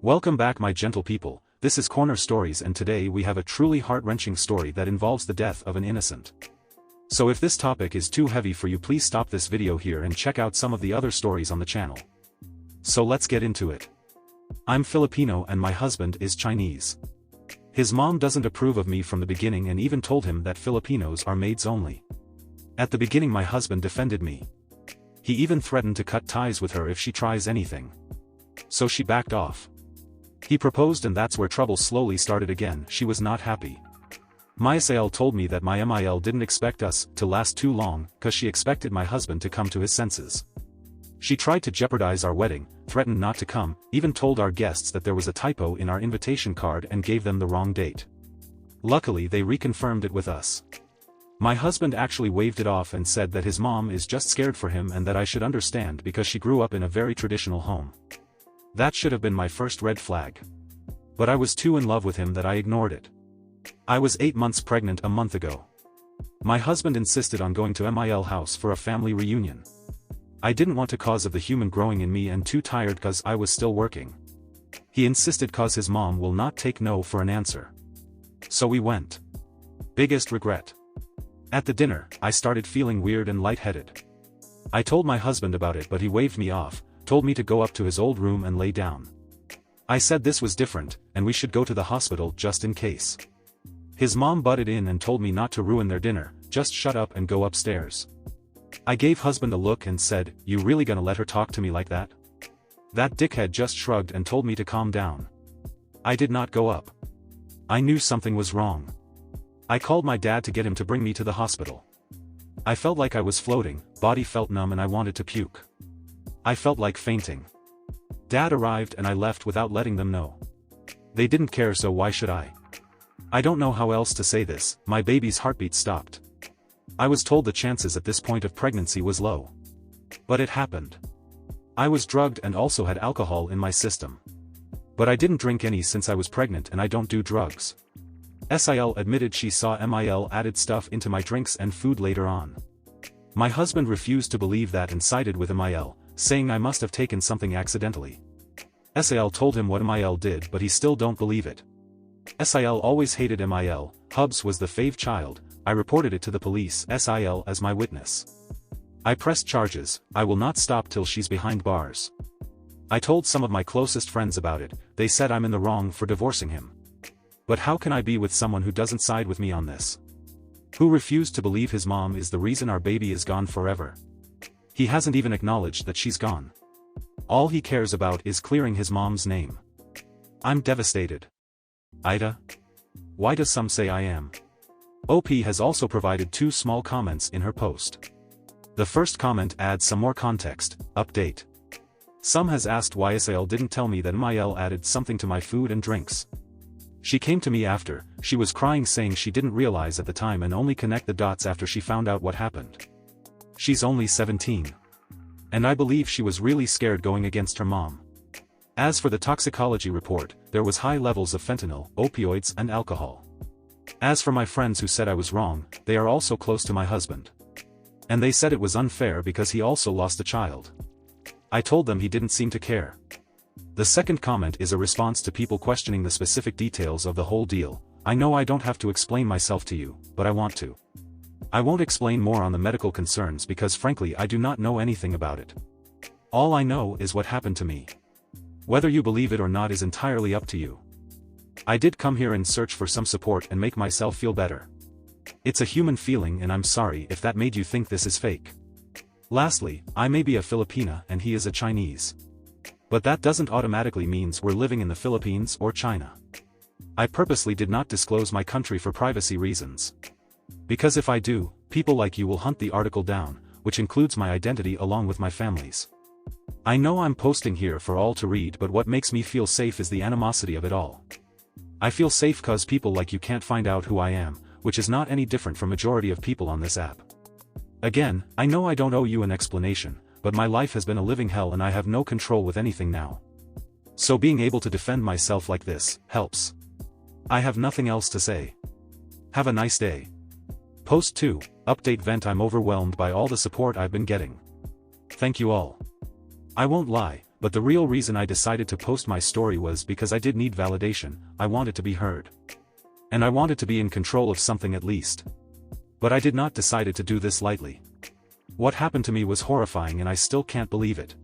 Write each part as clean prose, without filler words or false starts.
Welcome back, my gentle people. This is Corner Stories, and today we have a truly heart-wrenching story that involves the death of an innocent. So if this topic is too heavy for you, please stop this video here and check out some of the other stories on the channel. So let's get into it. I'm Filipino and my husband is Chinese. His mom doesn't approve of me from the beginning and even told him that Filipinos are maids only. At the beginning my husband defended me. He even threatened to cut ties with her if she tries anything. So she backed off. He proposed, and that's where trouble slowly started again. She was not happy. Mysael told me that my MIL didn't expect us to last too long, cause she expected my husband to come to his senses. She tried to jeopardize our wedding, threatened not to come, even told our guests that there was a typo in our invitation card and gave them the wrong date. Luckily they reconfirmed it with us. My husband actually waved it off and said that his mom is just scared for him and that I should understand because she grew up in a very traditional home. That should have been my first red flag. But I was too in love with him that I ignored it. I was 8 months pregnant a month ago. My husband insisted on going to MIL house for a family reunion. I didn't want to cause of the human growing in me and too tired cause I was still working. He insisted cause his mom will not take no for an answer. So we went. Biggest regret. At the dinner, I started feeling weird and lightheaded. I told my husband about it but he waved me off, told me to go up to his old room and lay down. I said this was different, and we should go to the hospital just in case. His mom butted in and told me not to ruin their dinner, just shut up and go upstairs. I gave husband a look and said, "You really gonna let her talk to me like that?" That dickhead just shrugged and told me to calm down. I did not go up. I knew something was wrong. I called my dad to get him to bring me to the hospital. I felt like I was floating, body felt numb and I wanted to puke. I felt like fainting. Dad arrived and I left without letting them know. They didn't care, so why should I? I don't know how else to say this. My baby's heartbeat stopped. I was told the chances at this point of pregnancy was low. But it happened. I was drugged and also had alcohol in my system. But I didn't drink any since I was pregnant and I don't do drugs. SIL admitted she saw MIL added stuff into my drinks and food later on. My husband refused to believe that and sided with MIL, saying I must have taken something accidentally. SIL told him what MIL did but he still don't believe it. SIL always hated MIL, Hubs was the fave child. I reported it to the police, SIL as my witness. I pressed charges. I will not stop till she's behind bars. I told some of my closest friends about it, they said I'm in the wrong for divorcing him. But how can I be with someone who doesn't side with me on this? Who refused to believe his mom is the reason our baby is gone forever. He hasn't even acknowledged that she's gone. All he cares about is clearing his mom's name. I'm devastated. Ida? Why does some say I am? OP has also provided 2 small comments in her post. The first comment adds some more context. Update. Some has asked why SIL didn't tell me that MIL added something to my food and drinks. She came to me after, she was crying saying she didn't realize at the time and only connect the dots after she found out what happened. She's only 17. And I believe she was really scared going against her mom. As for the toxicology report, there was high levels of fentanyl, opioids and alcohol. As for my friends who said I was wrong, they are also close to my husband. And they said it was unfair because he also lost a child. I told them he didn't seem to care. The second comment is a response to people questioning the specific details of the whole deal. I know I don't have to explain myself to you, but I want to. I won't explain more on the medical concerns because frankly I do not know anything about it. All I know is what happened to me. Whether you believe it or not is entirely up to you. I did come here and search for some support and make myself feel better. It's a human feeling and I'm sorry if that made you think this is fake. Lastly, I may be a Filipina and he is a Chinese. But that doesn't automatically means we're living in the Philippines or China. I purposely did not disclose my country for privacy reasons. Because if I do, people like you will hunt the article down, which includes my identity along with my family's. I know I'm posting here for all to read, but what makes me feel safe is the animosity of it all. I feel safe cause people like you can't find out who I am, which is not any different from majority of people on this app. Again, I know I don't owe you an explanation, but my life has been a living hell and I have no control with anything now. So being able to defend myself like this, helps. I have nothing else to say. Have a nice day. Post 2, update vent. I'm overwhelmed by all the support I've been getting. Thank you all. I won't lie, But the real reason I decided to post my story was because I did need validation. I wanted to be heard. And I wanted to be in control of something at least. But I did not decide to do this lightly. What happened to me was horrifying and I still can't believe it.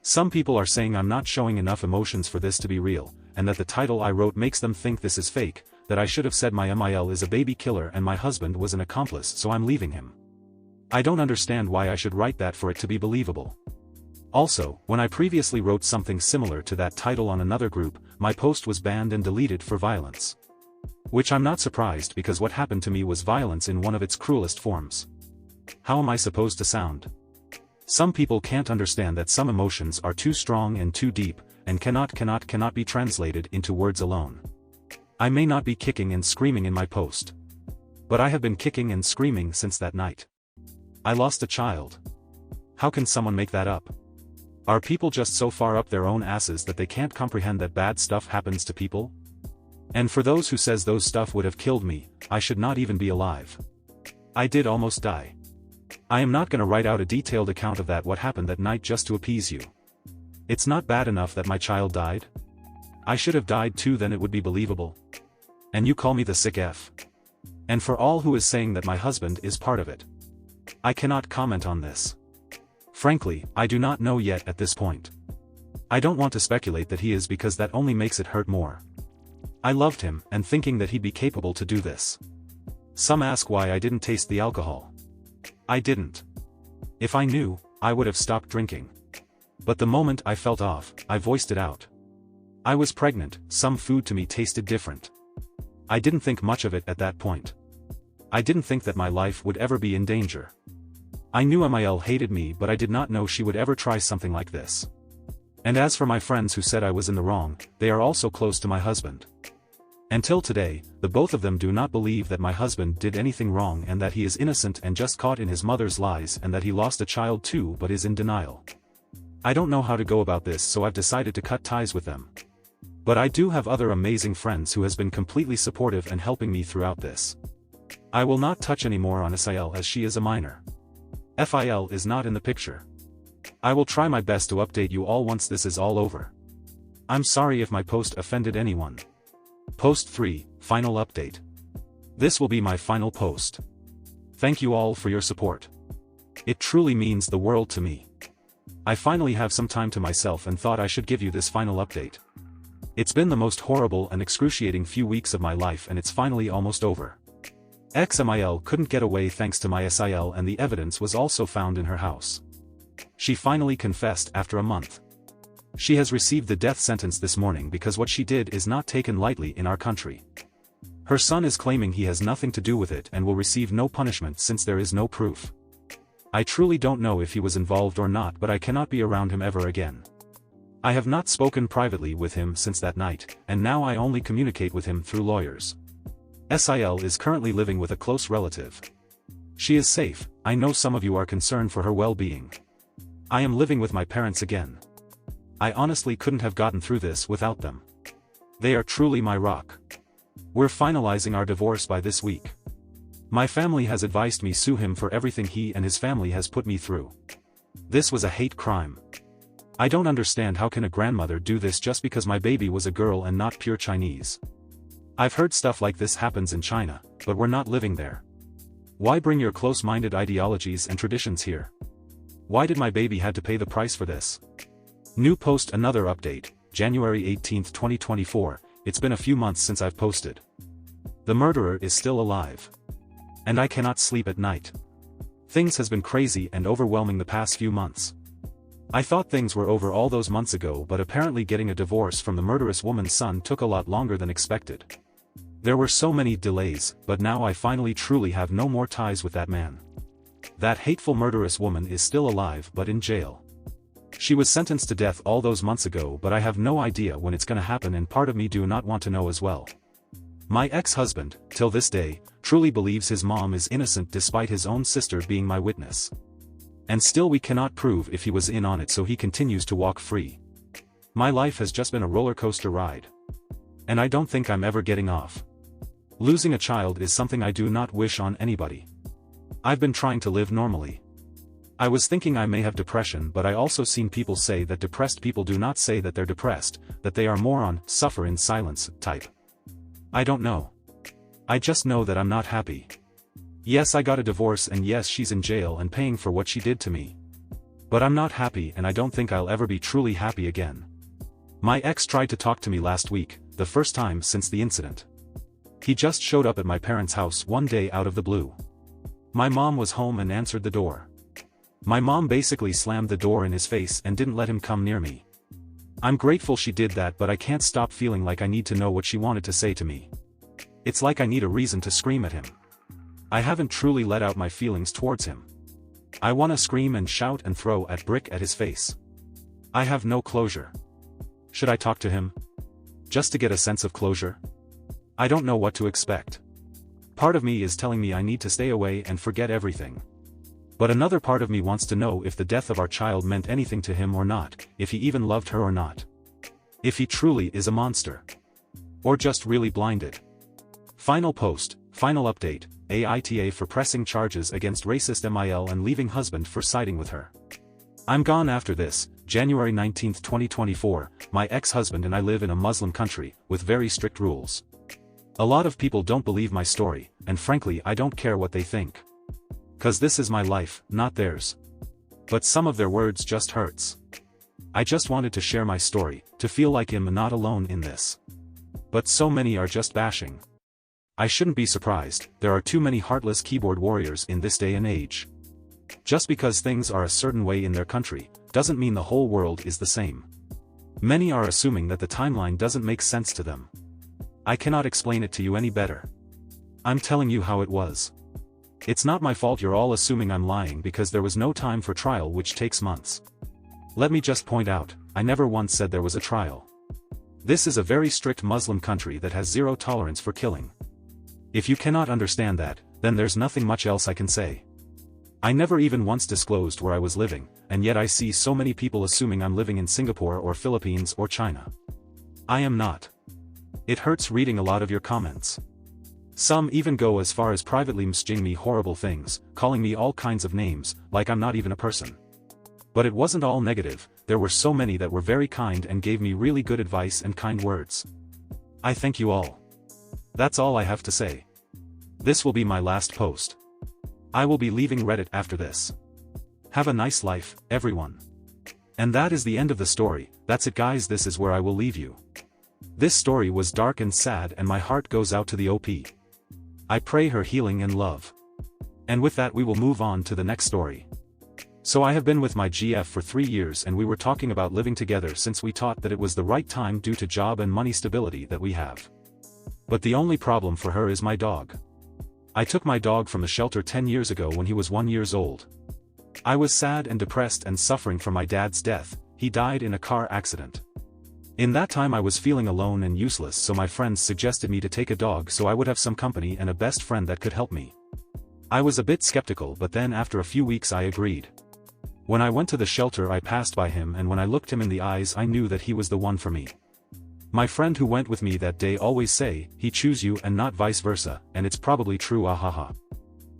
Some people are saying I'm not showing enough emotions for this to be real, and that the title I wrote makes them think this is fake, that I should have said my MIL is a baby killer and my husband was an accomplice so I'm leaving him. I don't understand why I should write that for it to be believable. Also, when I previously wrote something similar to that title on another group, my post was banned and deleted for violence. Which I'm not surprised because what happened to me was violence in one of its cruelest forms. How am I supposed to sound? Some people can't understand that some emotions are too strong and too deep, and cannot be translated into words alone. I may not be kicking and screaming in my post. But I have been kicking and screaming since that night. I lost a child. How can someone make that up? Are people just so far up their own asses that they can't comprehend that bad stuff happens to people? And for those who says those stuff would have killed me, I should not even be alive. I did almost die. I am not gonna write out a detailed account of what happened that night just to appease you. It's not bad enough that my child died? I should have died too, then it would be believable. And you call me the sick F. And for all who is saying that my husband is part of it. I cannot comment on this. Frankly, I do not know yet at this point. I don't want to speculate that he is because that only makes it hurt more. I loved him and thinking that he'd be capable to do this. Some ask why I didn't taste the alcohol. I didn't. If I knew, I would have stopped drinking. But the moment I felt off, I voiced it out. I was pregnant, some food to me tasted different. I didn't think much of it at that point. I didn't think that my life would ever be in danger. I knew MIL hated me but I did not know she would ever try something like this. And as for my friends who said I was in the wrong, they are also close to my husband. Until today, the both of them do not believe that my husband did anything wrong and that he is innocent and just caught in his mother's lies and that he lost a child too but is in denial. I don't know how to go about this so I've decided to cut ties with them. But I do have other amazing friends who has been completely supportive and helping me throughout this. I will not touch any more on SIL as she is a minor. FIL is not in the picture. I will try my best to update you all once this is all over. I'm sorry if my post offended anyone. Post 3, Final Update. This will be my final post. Thank you all for your support. It truly means the world to me. I finally have some time to myself and thought I should give you this final update. It's been the most horrible and excruciating few weeks of my life and it's finally almost over. XMIL couldn't get away thanks to my SIL and the evidence was also found in her house. She finally confessed after a month. She has received the death sentence this morning because what she did is not taken lightly in our country. Her son is claiming he has nothing to do with it and will receive no punishment since there is no proof. I truly don't know if he was involved or not but I cannot be around him ever again. I have not spoken privately with him since that night, and now I only communicate with him through lawyers. SIL is currently living with a close relative. She is safe. I know some of you are concerned for her well-being. I am living with my parents again. I honestly couldn't have gotten through this without them. They are truly my rock. We're finalizing our divorce by this week. My family has advised me sue him for everything he and his family has put me through. This was a hate crime. I don't understand how can a grandmother do this just because my baby was a girl and not pure Chinese. I've heard stuff like this happens in China, but we're not living there. Why bring your close-minded ideologies and traditions here? Why did my baby had to pay the price for this? New post. Another update, January 18, 2024, it's been a few months since I've posted. The murderer is still alive. And I cannot sleep at night. Things has been crazy and overwhelming the past few months. I thought things were over all those months ago but apparently getting a divorce from the murderous woman's son took a lot longer than expected. There were so many delays, but now I finally truly have no more ties with that man. That hateful murderous woman is still alive but in jail. She was sentenced to death all those months ago but I have no idea when it's gonna happen and part of me do not want to know as well. My ex-husband, till this day, truly believes his mom is innocent despite his own sister being my witness. And still we cannot prove if he was in on it so he continues to walk free. My life has just been a roller coaster ride. And I don't think I'm ever getting off. Losing a child is something I do not wish on anybody. I've been trying to live normally. I was thinking I may have depression, but I also seen people say that depressed people do not say that they're depressed, that they are more on suffer in silence type. I don't know. I just know that I'm not happy. Yes, I got a divorce, and yes, she's in jail and paying for what she did to me. But I'm not happy, and I don't think I'll ever be truly happy again. My ex tried to talk to me last week, the first time since the incident. He just showed up at my parents' house one day out of the blue. My mom was home and answered the door. My mom basically slammed the door in his face and didn't let him come near me. I'm grateful she did that, but I can't stop feeling like I need to know what she wanted to say to me. It's like I need a reason to scream at him. I haven't truly let out my feelings towards him. I want to scream and shout and throw a brick at his face. I have no closure. Should I talk to him? Just to get a sense of closure? I don't know what to expect. Part of me is telling me I need to stay away and forget everything. But another part of me wants to know if the death of our child meant anything to him or not, if he even loved her or not. If he truly is a monster. Or just really blinded. Final post, final update, AITA for pressing charges against racist MIL and leaving husband for siding with her. I'm gone after this. January 19, 2024, my ex-husband and I live in a Muslim country, with very strict rules. A lot of people don't believe my story, and frankly I don't care what they think. 'Cause this is my life, not theirs. But some of their words just hurts. I just wanted to share my story, to feel like I'm not alone in this. But so many are just bashing. I shouldn't be surprised, there are too many heartless keyboard warriors in this day and age. Just because things are a certain way in their country, doesn't mean the whole world is the same. Many are assuming that the timeline doesn't make sense to them. I cannot explain it to you any better. I'm telling you how it was. It's not my fault you're all assuming I'm lying because there was no time for trial, which takes months. Let me just point out, I never once said there was a trial. This is a very strict Muslim country that has zero tolerance for killing. If you cannot understand that, then there's nothing much else I can say. I never even once disclosed where I was living, and yet I see so many people assuming I'm living in Singapore or Philippines or China. I am not. It hurts reading a lot of your comments. Some even go as far as privately messaging me horrible things, calling me all kinds of names, like I'm not even a person. But it wasn't all negative, there were so many that were very kind and gave me really good advice and kind words. I thank you all. That's all I have to say. This will be my last post. I will be leaving Reddit after this. Have a nice life, everyone. And that is the end of the story. That's it guys, this is where I will leave you. This story was dark and sad, and my heart goes out to the OP. I pray her healing and love. And with that we will move on to the next story. So I have been with my GF for 3 years, and we were talking about living together since we thought that it was the right time due to job and money stability that we have. But the only problem for her is my dog. I took my dog from the shelter 10 years ago when he was 1 year old. I was sad and depressed and suffering from my dad's death. He died in a car accident. In that time I was feeling alone and useless, so my friends suggested me to take a dog so I would have some company and a best friend that could help me. I was a bit skeptical, but then after a few weeks I agreed. When I went to the shelter I passed by him, and when I looked him in the eyes I knew that he was the one for me. My friend who went with me that day always say, he choose you and not vice versa, and it's probably true, ahaha.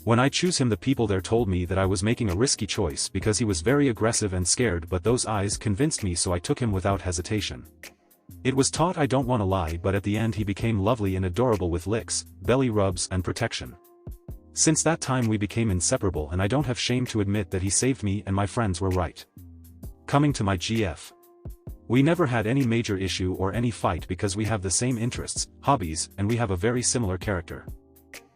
When I choose him, the people there told me that I was making a risky choice because he was very aggressive and scared, but those eyes convinced me, so I took him without hesitation. It was taught, I don't want to lie, but at the end he became lovely and adorable with licks, belly rubs and protection. Since that time we became inseparable, and I don't have shame to admit that he saved me and my friends were right. Coming to my GF. We never had any major issue or any fight because we have the same interests, hobbies, and we have a very similar character.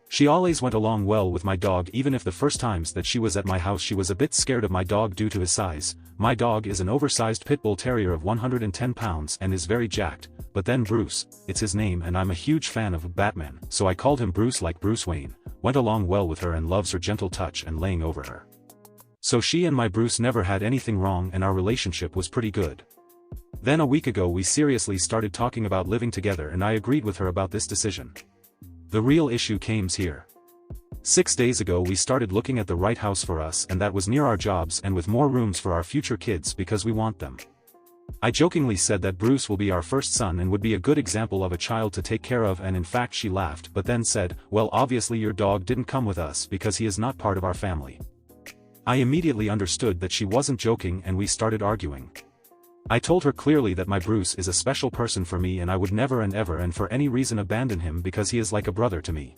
She always went along well with my dog, even if the first times that she was at my house she was a bit scared of my dog due to his size. My dog is an oversized pit bull terrier of 110 pounds and is very jacked, but then Bruce, it's his name, and I'm a huge fan of Batman, so I called him Bruce like Bruce Wayne, went along well with her and loves her gentle touch and laying over her. So she and my Bruce never had anything wrong and our relationship was pretty good. Then a week ago we seriously started talking about living together, and I agreed with her about this decision. The real issue came here. 6 days ago we started looking at the right house for us, and that was near our jobs and with more rooms for our future kids because we want them. I jokingly said that Bruce will be our first son and would be a good example of a child to take care of, and in fact she laughed, but then said, well, obviously your dog didn't come with us because he is not part of our family. I immediately understood that she wasn't joking and we started arguing. I told her clearly that my Bruce is a special person for me and I would never and ever and for any reason abandon him because he is like a brother to me.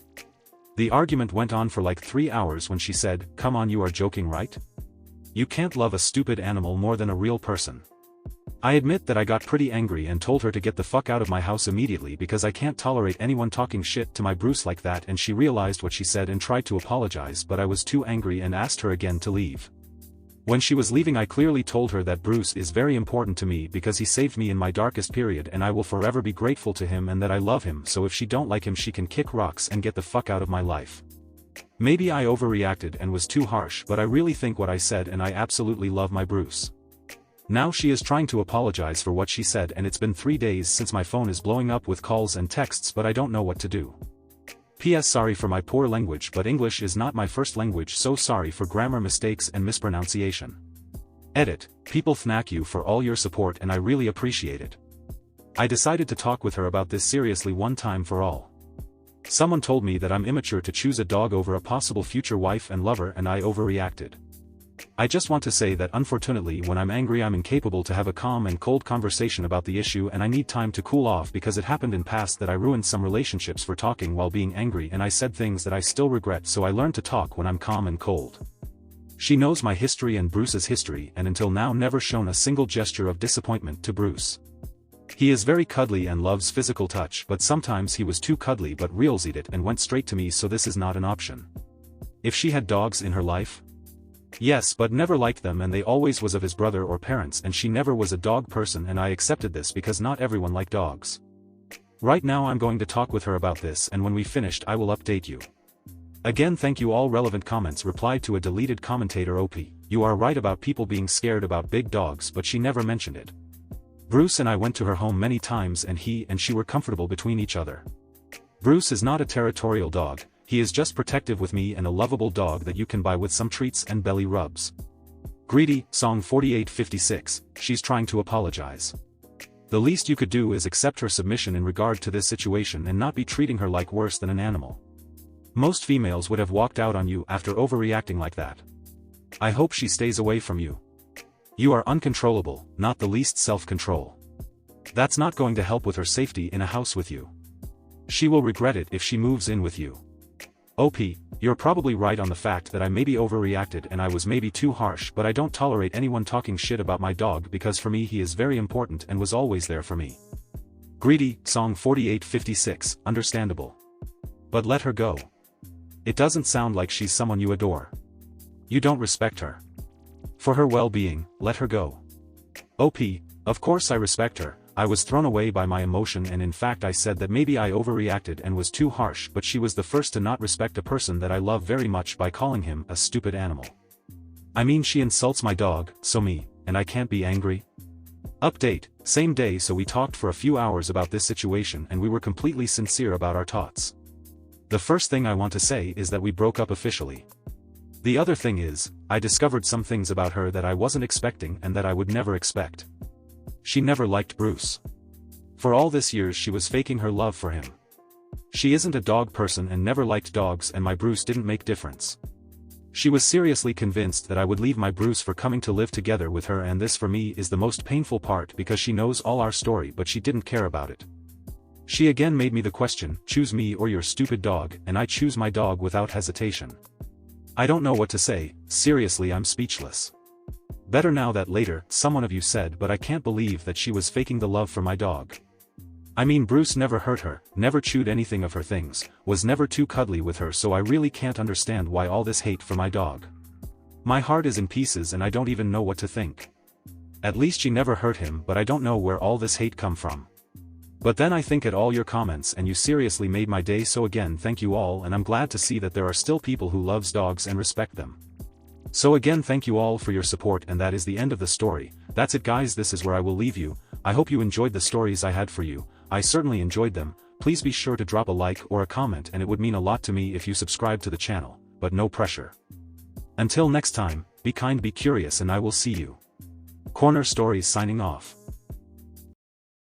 The argument went on for like 3 hours when she said, "Come on, you are joking, right? You can't love a stupid animal more than a real person." I admit that I got pretty angry and told her to get the fuck out of my house immediately because I can't tolerate anyone talking shit to my Bruce like that, and she realized what she said and tried to apologize, but I was too angry and asked her again to leave. When she was leaving, I clearly told her that Bruce is very important to me because he saved me in my darkest period and I will forever be grateful to him and that I love him, so if she don't like him she can kick rocks and get the fuck out of my life. Maybe I overreacted and was too harsh, but I really think what I said and I absolutely love my Bruce. Now she is trying to apologize for what she said and it's been 3 days since my phone is blowing up with calls and texts, but I don't know what to do. P.S. Sorry for my poor language, but English is not my first language, so sorry for grammar mistakes and mispronunciation. Edit. People thank you for all your support and I really appreciate it. I decided to talk with her about this seriously one time for all. Someone told me that I'm immature to choose a dog over a possible future wife and lover and I overreacted. I just want to say that unfortunately when I'm angry I'm incapable to have a calm and cold conversation about the issue and I need time to cool off because it happened in past that I ruined some relationships for talking while being angry and I said things that I still regret, so I learned to talk when I'm calm and cold. She knows my history and Bruce's history and until now never shown a single gesture of disappointment to Bruce. He is very cuddly and loves physical touch, but sometimes he was too cuddly but realized it and went straight to me, so this is not an option. If she had dogs in her life? Yes, but never liked them and they always was of his brother or parents and she never was a dog person and I accepted this because not everyone like dogs. Right now I'm going to talk with her about this and when we finished I will update you. Again, thank you all relevant comments. Replied to a deleted commentator. OP, you are right about people being scared about big dogs, but she never mentioned it. Bruce and I went to her home many times and he and she were comfortable between each other. Bruce is not a territorial dog. He is just protective with me and a lovable dog that you can buy with some treats and belly rubs. Greedy, song 4856, she's trying to apologize. The least you could do is accept her submission in regard to this situation and not be treating her like worse than an animal. Most females would have walked out on you after overreacting like that. I hope she stays away from you. You are uncontrollable, not the least self-control. That's not going to help with her safety in a house with you. She will regret it if she moves in with you. OP, you're probably right on the fact that I maybe overreacted and I was maybe too harsh, but I don't tolerate anyone talking shit about my dog because for me he is very important and was always there for me. Greedy, song 4856, understandable. But let her go. It doesn't sound like she's someone you adore. You don't respect her. For her well-being, let her go. OP, of course I respect her. I was thrown away by my emotion and in fact I said that maybe I overreacted and was too harsh, but she was the first to not respect a person that I love very much by calling him a stupid animal. I mean, she insults my dog, so me, and I can't be angry? Update, same day, so we talked for a few hours about this situation and we were completely sincere about our thoughts. The first thing I want to say is that we broke up officially. The other thing is, I discovered some things about her that I wasn't expecting and that I would never expect. She never liked Bruce. For all this years she was faking her love for him. She isn't a dog person and never liked dogs, and my Bruce didn't make difference. She was seriously convinced that I would leave my Bruce for coming to live together with her, and this for me is the most painful part because she knows all our story but she didn't care about it. She again made me the question, choose me or your stupid dog, and I choose my dog without hesitation. I don't know what to say, seriously I'm speechless. Better now that later, someone of you said, but I can't believe that she was faking the love for my dog. I mean, Bruce never hurt her, never chewed anything of her things, was never too cuddly with her, so I really can't understand why all this hate for my dog. My heart is in pieces and I don't even know what to think. At least she never hurt him, but I don't know where all this hate come from. But then I think at all your comments and you seriously made my day, so again thank you all, and I'm glad to see that there are still people who loves dogs and respect them. So again thank you all for your support, and that is the end of the story. That's it guys, this is where I will leave you. I hope you enjoyed the stories I had for you. I certainly enjoyed them. Please be sure to drop a like or a comment, and it would mean a lot to me if you subscribe to the channel, but no pressure. Until next time, be kind, be curious, and I will see you. Corner Stories signing off.